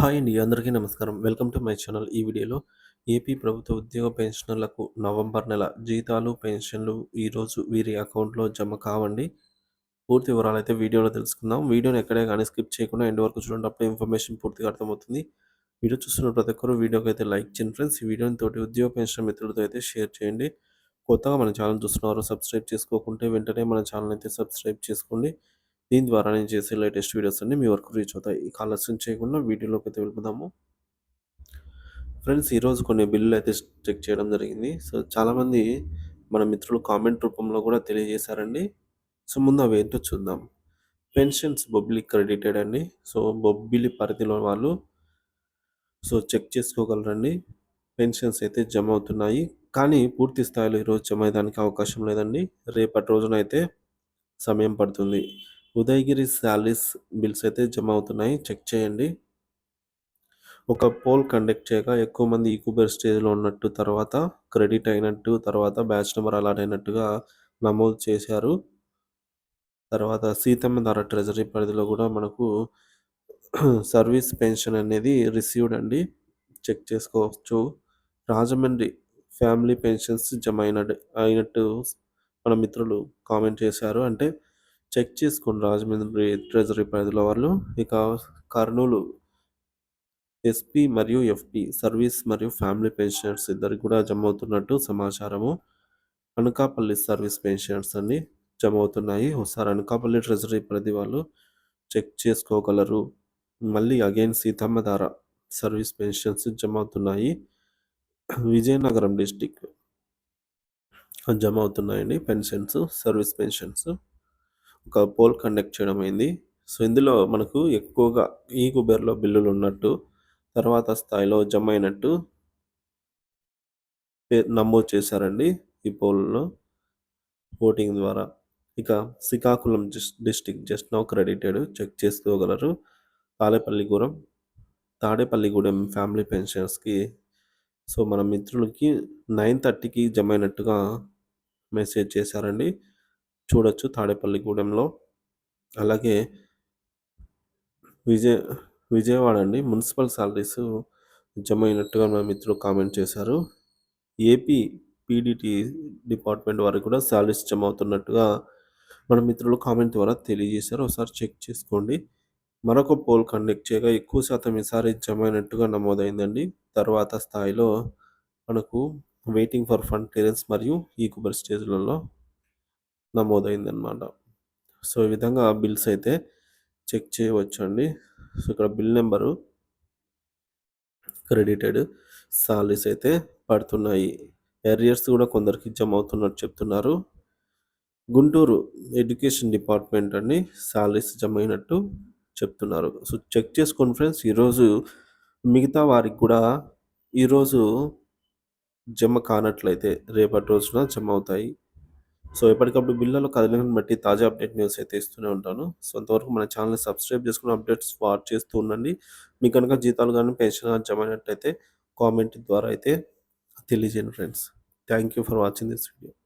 Hi అండి. అందరికీ నమస్కారం. Welcome to my channel. ఈ వీడియోలో ఏపీ ప్రభుత్వ ఉద్యోగ పెన్షనర్లకు నవంబర్ నెల జీతాలు, పెన్షన్లు ఈరోజు వీరి అకౌంట్‌లో జమ కావండి. పూర్తి వివరాలైతే వీడియోలో తెలుసుకుందాం. వీడియోని ఎక్కడే గాని స్కిప్ చేయకుండా ఎండ్ వరకు చూడండి. అప్పుడే ఇన్ఫర్మేషన్ పూర్తిగా అర్థమవుతుంది. వీడియో చూస్తున్న ప్రతి ఒక్కరు వీడియోకైతే లైక్ చేయండి ఫ్రెండ్స్. ఈ వీడియోని తోటి ఉద్యోగ పెన్షన్ మిత్రులతో అయితే షేర్ చేయండి. కొత్తగా మన ఛానల్ చూస్తున్నవారు సబ్స్క్రైబ్ చేసుకోకుంటే వెంటనే మన ఛానల్ అయితే సబ్స్క్రైబ్ చేసుకోండి. దీని ద్వారా నేను చేసే లేటెస్ట్ వీడియోస్ అన్నీ మీ వరకు రీచ్ అవుతాయి. ఇక ఆలస్యం చేయకుండా వీడియోలోకైతే వెళ్ళిపోదాము. ఫ్రెండ్స్, ఈరోజు కొన్ని బిల్లులు అయితే చెక్ చేయడం జరిగింది. సో, చాలామంది మన మిత్రులు కామెంట్ రూపంలో కూడా తెలియజేశారండి. సో, ముందు అవేంటో చూద్దాం. పెన్షన్స్ బొబ్బిలి క్రెడిటెడ్ అండి. సో, బొబ్బిలి పరిధిలో వాళ్ళు చెక్ చేసుకోగలరండి. పెన్షన్స్ అయితే జమ అవుతున్నాయి. కానీ పూర్తి స్థాయిలో ఈరోజు జమ అయ్యేదానికి అవకాశం లేదండి. రేపటి రోజునైతే సమయం పడుతుంది. ఉదయగిరి శాలరీస్ బిల్స్ అయితే జమ అవుతున్నాయి. చెక్ చేయండి. ఒక పోల్ కండక్ట్ చేయగా ఎక్కువ మంది ఈక్యుబర్ స్టేజ్‌లో ఉన్నట్టు, తర్వాత క్రెడిట్ అయినట్టు, తర్వాత బ్యాచ్ నంబర్ అలాట్ అయినట్టుగా నమోదు చేశారు. తర్వాత సీతమ్మ ధార ట్రెజరీ పరిధిలో కూడా మనకు సర్వీస్ పెన్షన్ అనేది రిసీవ్డ్ అండి. చెక్ చేసుకోవచ్చు. రాజమండ్రి ఫ్యామిలీ పెన్షన్స్ జమ అయినట్టు మన మిత్రులు కామెంట్ చేశారు. అంటే చెక్ చేసుకోండి రాజమండ్రి ట్రెజరీ పరిధిలో వాళ్ళు. ఇక కర్నూలు ఎస్పీ మరియు ఎఫ్‌పీ సర్వీస్ మరియు ఫ్యామిలీ పెన్షనర్స్ ఇద్దరికి కూడా జమ అవుతున్నట్టు సమాచారము. అనకాపల్లి సర్వీస్ పెన్షనర్స్ అన్నీ జమ అవుతున్నాయి. ఒకసారి అనకాపల్లి ట్రెజరీ పరిధి వాళ్ళు చెక్ చేసుకోగలరు. మళ్ళీ అగైన్ సీతమ్మధార సర్వీస్ పెన్షన్స్ జమ అవుతున్నాయి. విజయనగరం డిస్ట్రిక్ట్ జమ అవుతున్నాయండి పెన్షన్స్, సర్వీస్ పెన్షన్స్. ఒక పోల్ కండక్ట్ చేయడం అయింది. సో, ఇందులో మనకు ఎక్కువగా ఈ కుబేర్‌లో బిల్లులు ఉన్నట్టు, తర్వాత స్థాయిలో జమ అయినట్టు నమోదు చేశారండి ఈ పోల్‌లో ఓటింగ్ ద్వారా. ఇక Srikakulam district just now credited check చేసుకోగలరు. తాడేపల్లిగూడెం తాడేపల్లిగూడెం ఫ్యామిలీ పెన్షన్స్‌కి మన మిత్రులకి 9:30కి జమ అయినట్టుగా మెసేజ్ చేశారండి. చూడొచ్చు తాడేపల్లిగూడెంలో. అలాగే విజయ విజయవాడ అండి మున్సిపల్ సాలరీస్ జమ అయినట్టుగా మన మిత్రులు కామెంట్ చేశారు. ఏపీ పీడీటీ డిపార్ట్మెంట్ వారికి కూడా సాలరీస్ జమ అవుతున్నట్టుగా మన మిత్రులు కామెంట్ ద్వారా తెలియజేశారు. ఒకసారి చెక్ చేసుకోండి. మరొక పోల్ కండక్ట్ చేయగా ఎక్కువ శాతం ఈసారి జమ అయినట్టుగా నమోదైందండి. తర్వాత స్థాయిలో మనకు వెయిటింగ్ ఫర్ ఫండ్ క్లియరెన్స్ మరియు ఈక్యుబర్ స్టేజ్‌లలో నమోదైందనమాట. సో, ఈ విధంగా బిల్స్ అయితే చెక్ చేయవచ్చండి. సో, ఇక్కడ బిల్ నెంబరు క్రెడిటెడ్ సాలరీస్ అయితే పడుతున్నాయి. ఎర్రియర్స్ కూడా కొందరికి జమ అవుతున్నట్టు చెప్తున్నారు. గుంటూరు ఎడ్యుకేషన్ డిపార్ట్మెంట్ అండి సాలరీస్ జమ అయినట్టు చెప్తున్నారు. సో, చెక్ చేసుకోండి ఫ్రెండ్స్. ఈరోజు మిగతా వారికి కూడా ఈరోజు జమ కానట్లయితే రేపటి రోజున జమ అవుతాయి. సో, ఎప్పటికప్పుడు బిల్లుల కదలికను బట్టి తాజా అప్డేట్ న్యూస్ అయితే ఇస్తూనే ఉంటాను. సో, అంతవరకు మన ఛానల్‌ని సబ్స్క్రైబ్ చేసుకొని అప్డేట్స్ వాచ్ చేస్తూ ఉండండి. మీకు గనుక జీతాలు గాని, పెన్షన్ గాని జమ అయినట్టయితే కామెంట్ ద్వారా అయితే తెలియజేయండి friends. Thank you for watching this video.